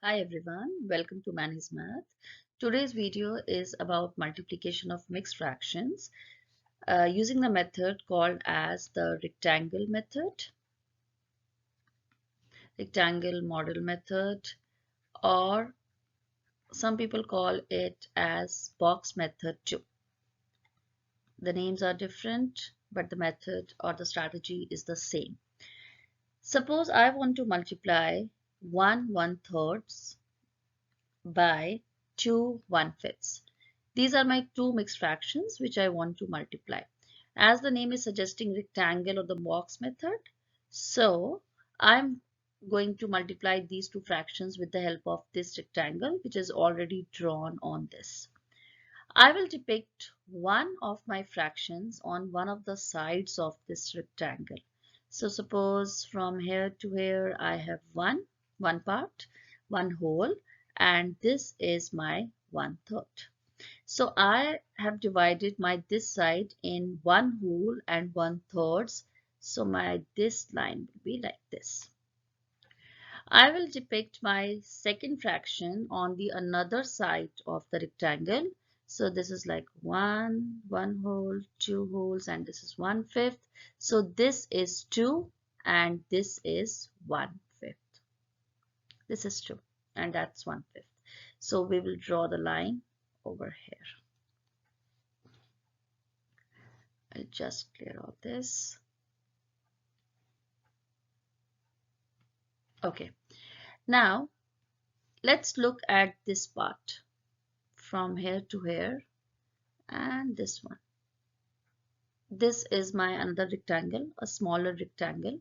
Hi everyone, welcome to Manny's Math. Today's video is about multiplication of mixed fractions using the method called as the rectangle model method, or some people call it as box method too. The names are different, but the method or the strategy is the same. Suppose I want to multiply 1/1/3 by 2/1/5. These are my two mixed fractions which I want to multiply. As the name is suggesting rectangle or the box method, so I'm going to multiply these two fractions with the help of this rectangle which is already drawn on this. I will depict one of my fractions on one of the sides of this rectangle. So suppose from here to here I have one part, one whole, and this is my 1/3. So I have divided my this side in one whole and 1/3. So my this line will be like this. I will depict my second fraction on the another side of the rectangle. So this is like one whole, two wholes, and this is 1/5. So this is 2 and this is 1/5. This is 2 and that's 1/5. So we will draw the line over here. I'll just clear all this. Okay, now let's look at this part from here to here and this one. This is my another rectangle, a smaller rectangle,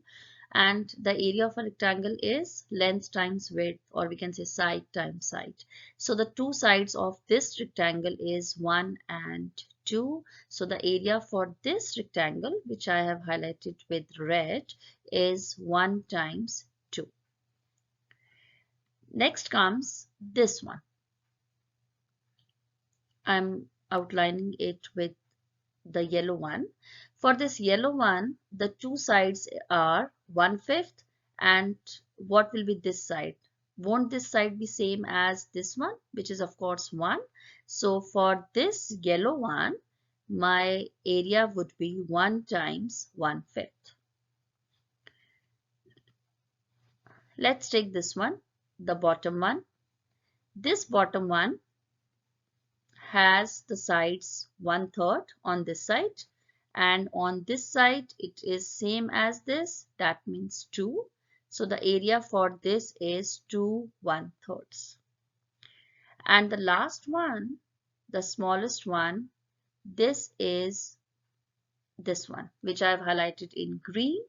and the area of a rectangle is length times width, or we can say side times side. So the two sides of this rectangle is 1 and 2. So the area for this rectangle, which I have highlighted with red, is 1 times 2. Next comes this one. I'm outlining it with the yellow one. For this yellow one, the two sides are 1/5, and what will be this side? Won't this side be same as this one, which is of course 1? So for this yellow one, my area would be 1 times 1/5. Let's take this one, the bottom one. This bottom one has the sides 1/3 on this side, and on this side it is same as this, that means 2. So the area for this is 2/1/3. And the last one, the smallest one, this is this one which I have highlighted in green.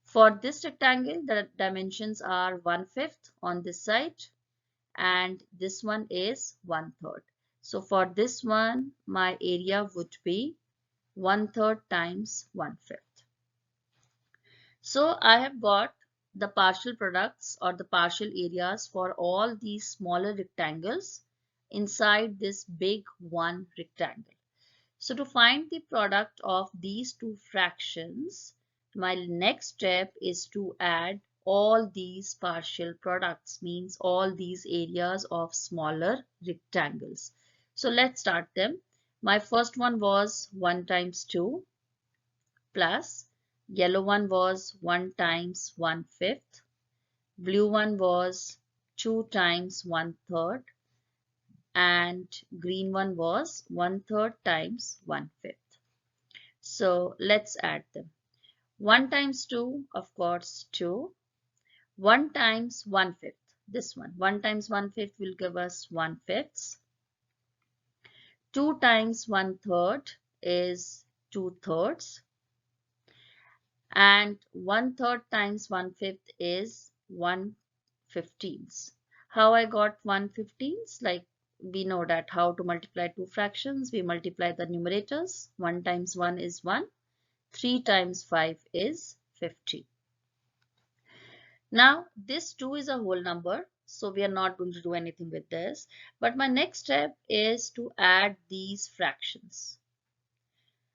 For this rectangle, the dimensions are 1/5 on this side and this one is 1/3. So for this one, my area would be 1/3 times 1/5. So I have got the partial products or the partial areas for all these smaller rectangles inside this big one rectangle. So to find the product of these two fractions, my next step is to add all these partial products, means all these areas of smaller rectangles. So let's start them. My first one was 1 times 2 plus yellow one was 1 times 1/5, blue one was 2 times 1/3, and green one was 1/3 times 1/5. So let's add them. 1 times 2, of course, 2. 1 times 1/5, this one. 1 times 1/5 will give us 1/5. 2 times 1/3 is 2/3. And 1/3 times 1/5 is 1/15. How I got 1/15? Like we know that how to multiply two fractions. We multiply the numerators. 1 times 1 is 1. 3 times 5 is 50. Now this 2 is a whole number, so we are not going to do anything with this. But my next step is to add these fractions.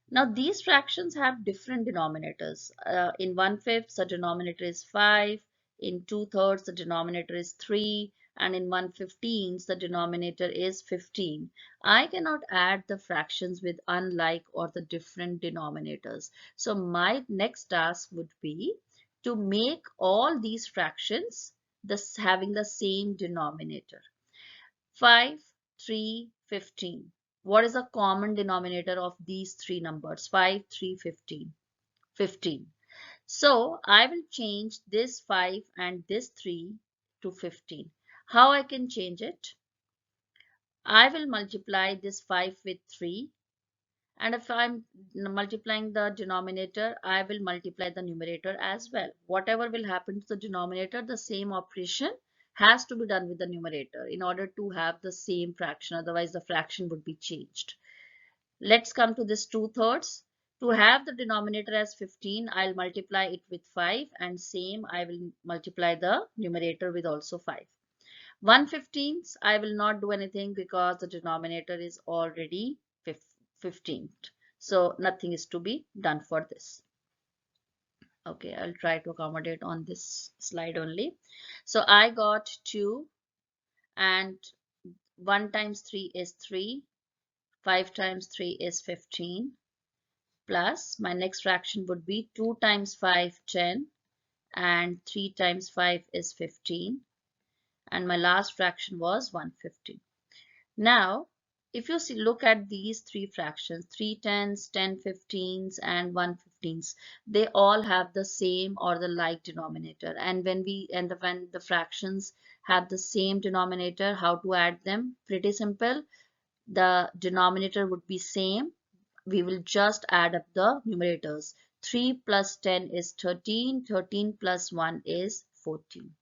Now these fractions have different denominators. In 1/5, the denominator is 5. In 2/3 the denominator is 3, and in 1/15 the denominator is 15. I cannot add the fractions with unlike or the different denominators. So my next task would be to make all these fractions having the same denominator. 5, 3, 15. What is the common denominator of these three numbers? 5, 3, 15. 15. So I will change this 5 and this 3 to 15. How I can change it? I will multiply this 5 with 3, and if I'm multiplying the denominator, I will multiply the numerator as well. Whatever will happen to the denominator, the same operation has to be done with the numerator in order to have the same fraction, otherwise the fraction would be changed. Let's come to this 2/3. To have the denominator as 15, I'll multiply it with 5, and same I will multiply the numerator with also 5. 1/15, I will not do anything because the denominator is already 15. So nothing is to be done for this. Okay, I'll try to accommodate on this slide only. So I got 2, and 1 times 3 is 3. 5 times 3 is 15. Plus my next fraction would be 2 times 5, 10, and 3 times 5 is 15, and my last fraction was 150. Now if you look at these three fractions, 3 10s, 10 15s, and 115s, they all have the same or the like denominator. And when the fractions have the same denominator, how to add them? Pretty simple. The denominator would be same. We will just add up the numerators. 3 plus 10 is 13. 13 plus 1 is 14.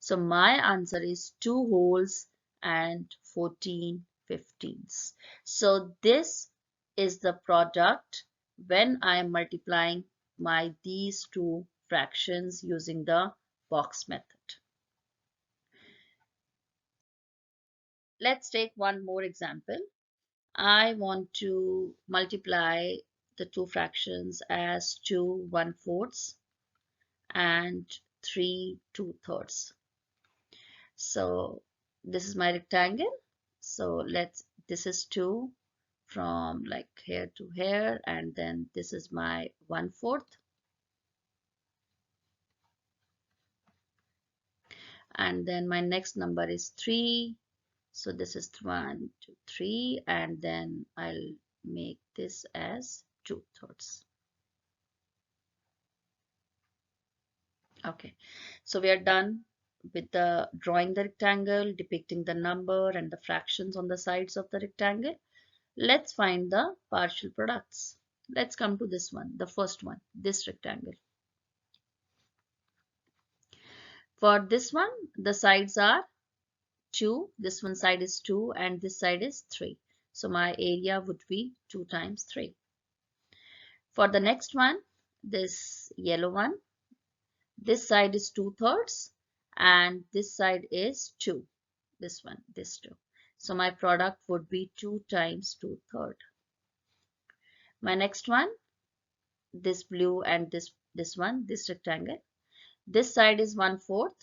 So my answer is 2 wholes and 14 15ths. So this is the product when I am multiplying these two fractions using the box method. Let's take one more example. I want to multiply the two fractions as 2 1/4 and 3 2/3. So this is my rectangle. So this is 2 from like here to here, and then this is my 1/4. And then my next number is 3. So this is 1 2 3, and then I'll make this as 2/3. Okay, so we are done with the drawing the rectangle, depicting the number and the fractions on the sides of the rectangle. Let's find the partial products. Let's come to this one, the first one, this rectangle. For this one, the sides are 2. This one side is 2 and this side is 3. So my area would be 2 times 3. For the next one, this yellow one, this side is 2/3 and this side is 2. This one, this 2. So my product would be 2 times 2/3. My next one, this blue and this one, this rectangle. This side is 1/4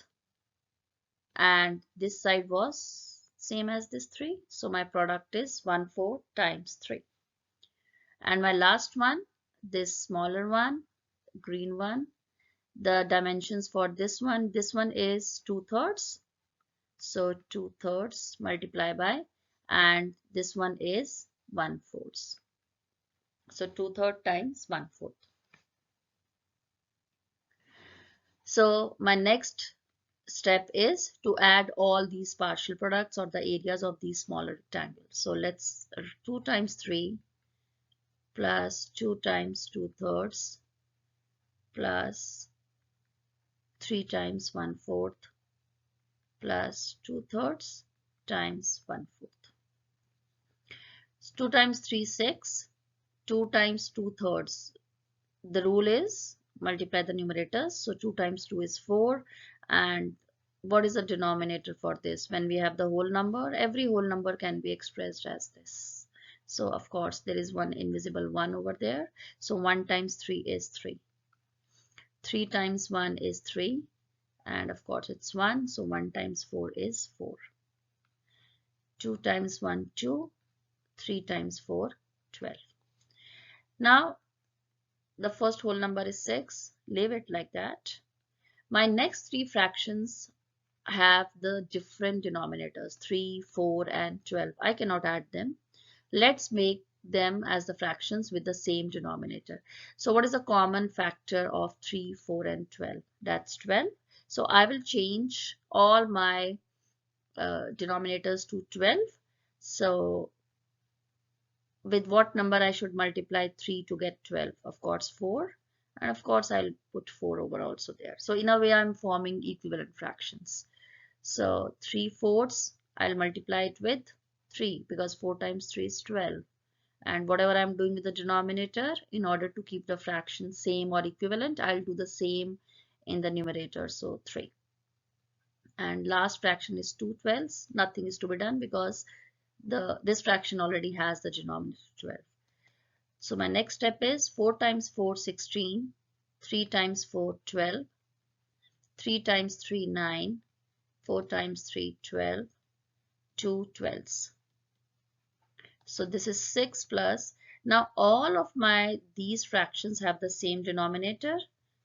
and this side was same as this 3. So my product is 1/4 times 3. And my last one, this smaller one, green one, the dimensions for this one is 2/3. So 2/3 multiply by, and this one is 1/4. So 2/3 times 1/4. So my next step is to add all these partial products or the areas of these smaller rectangles. So let's 2 times 3 plus 2 times 2/3 plus 3 times 1/4 plus 2/3 times 1/4. 2 times 3 6, 2 times 2/3. The rule is multiply the numerators. So 2 times 2 is 4. And what is the denominator for this? When we have the whole number, every whole number can be expressed as this. So of course there is one invisible 1 over there. So 1 times 3 is 3. 3 times 1 is 3. and of course it's 1, so 1 times 4 is 4. 2 times 1, 2. 3 times 4, 12. Now the first whole number is 6. Leave it like that. My next three fractions have the different denominators, 3, 4, and 12. I cannot add them. Let's make them as the fractions with the same denominator. So what is the common factor of 3, 4, and 12? That's 12. So I will change all my denominators to 12. So with what number I should multiply 3 to get 12? Of course 4. And of course I'll put 4 over also there. So in a way I'm forming equivalent fractions. So 3/4 I'll multiply it with 3 because 4 times 3 is 12. And whatever I'm doing with the denominator, in order to keep the fraction same or equivalent, I'll do the same in the numerator. So 3. And last fraction is 2/12. Nothing is to be done because this fraction already has the denominator 12. So my next step is 4 times 4, 16. 3 times 4, 12. 3 times 3, 9. 4 times 3, 12. 2 12s. So this is 6 plus. Now all of these fractions have the same denominator.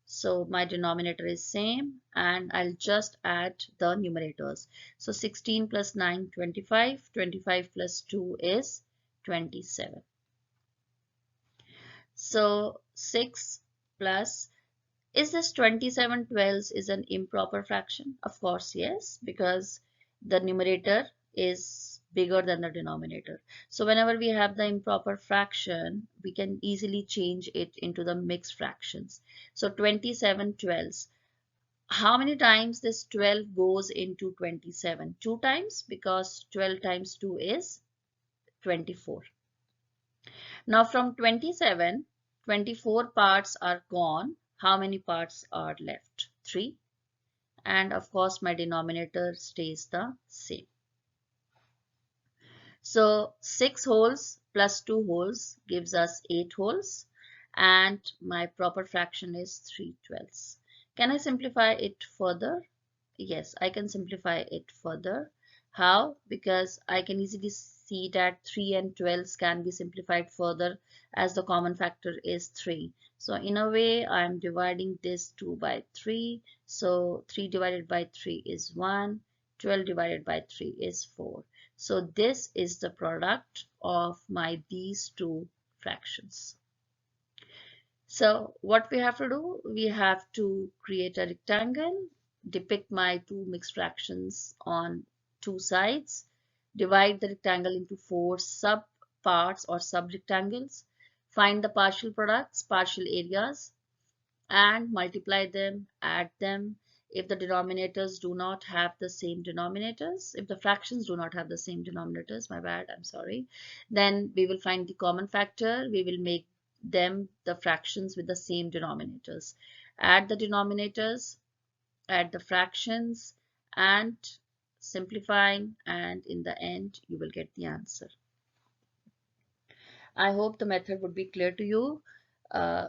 So my denominator is same and I'll just add the numerators. So 16 plus 9, 25. 25 plus 2 is 27. So 6 plus, is this 27/12 is an improper fraction? Of course, yes, because the numerator is bigger than the denominator. So whenever we have the improper fraction, we can easily change it into the mixed fractions. So 27/12. How many times this 12 goes into 27? 2 times, because 12 times 2 is 24. Now from 27, 24 parts are gone. How many parts are left? 3. And of course my denominator stays the same. So 6 wholes plus 2 wholes gives us 8 wholes, and my proper fraction is 3/12. Can I simplify it further? Yes, I can simplify it further. How? Because I can easily see that 3 and 12 can be simplified further as the common factor is 3. So in a way, I'm dividing this 2 by 3. So 3 divided by 3 is 1. 12 divided by 3 is 4. So this is the product of these two fractions. So what we have to do, we have to create a rectangle, depict my two mixed fractions on two sides, divide the rectangle into 4 sub parts or sub rectangles, find the partial products, partial areas, and multiply them, add them. If the denominators do not have the same denominators, if the fractions do not have the same denominators, my bad, I'm sorry, then we will find the common factor. We will make them the fractions with the same denominators. Add the denominators, add the fractions, and simplifying, and in the end, you will get the answer. I hope the method would be clear to you. Uh,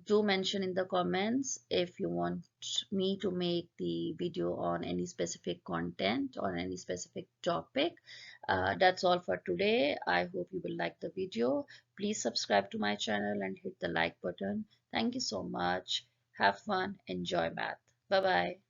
do mention in the comments if you want me to make the video on any specific content or any specific topic. That's all for today. I hope you will like the video. Please subscribe to my channel and hit the like button. Thank you so much. Have fun. Enjoy math. Bye bye.